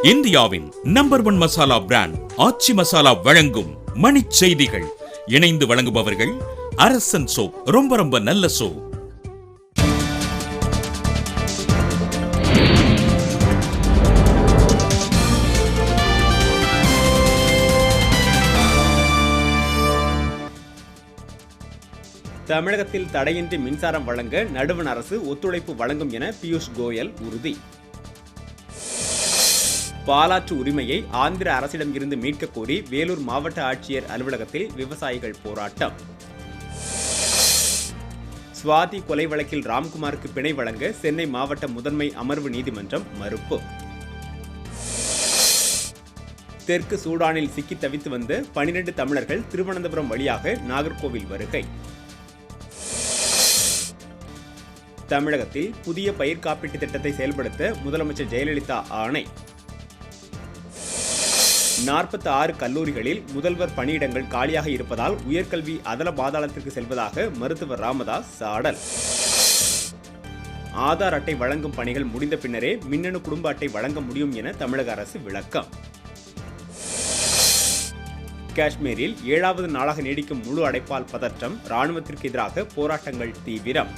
இந்தியாவின் number 1 masala brand ஆச்சி மசாலா வழங்கும் மணிச் செய்திகள். இணைந்து வழங்குபவர்கள் அரசன் சோப். ரொம்ப நல்ல சோப். தமிழகத்தில் தடையின்றி மின்சாரம் வழங்க நடுவண் அரசு ஒத்துழைப்பு வழங்கும் என பியூஷ் கோயல் உறுதி. பாலாற்று உரிமையை ஆந்திர அரசிடம் இருந்து மீட்க கோரி வேலூர் மாவட்ட ஆட்சியர் அலுவலகத்தில் விவசாயிகள் போராட்டம். சுவாதி கொலை வழக்கில் ராம்குமாருக்கு பிணை வழங்க சென்னை மாவட்ட முதன்மை அமர்வு நீதிமன்றம் மறுப்பு. தெற்கு சூடானில் சிக்கி தவித்து வந்த 12 தமிழர்கள் திருவனந்தபுரம் வழியாக நாகர்கோவில் வருகை. தமிழகத்தில் புதிய பயிர் காப்பீட்டு திட்டத்தை செயல்படுத்த முதலமைச்சர் ஜெயலலிதா ஆணை. 46 கல்லூரிகளில் முதல்வர் பணியிடங்கள் காலியாக இருப்பதால் உயர்கல்வி அதல பாதாளத்திற்கு செல்வதாக மருத்துவர் ராமதாஸ் சாடல். ஆதார் அட்டை வழங்கும் பணிகள் முடிந்த பின்னரே மின்னணு குடும்ப அட்டை வழங்க முடியும் என தமிழக அரசு விளக்கம். காஷ்மீரில் 7வது நாளாக நீடிக்கும் முழு அடைப்பால் பதற்றம். ராணுவத்திற்கு எதிராக போராட்டங்கள் தீவிரம்.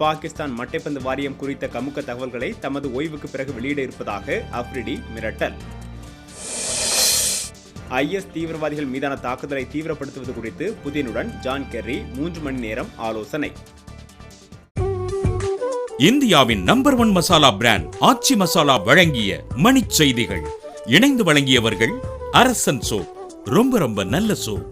பாகிஸ்தான் மட்டைப்பந்து வாரியம் குறித்த கமுக்க தகவல்களை தமது ஓய்வுக்கு பிறகு வெளியிட இருப்பதாக அப்ரிடி மிரட்டல். IS தீவிரவாதிகள் மீதான தாக்குதலை தீவிரப்படுத்துவது குறித்து புதினுடன் ஜான் கெர்ரி 3 மணி நேரம் ஆலோசனை. இந்தியாவின் நம்பர் 1 மசாலா பிராண்ட் ஆச்சி மசாலா வழங்கிய மணிச் செய்திகள். இணைந்து வழங்கியவர்கள் அரசன் சோப். ரொம்ப நல்ல சோப்.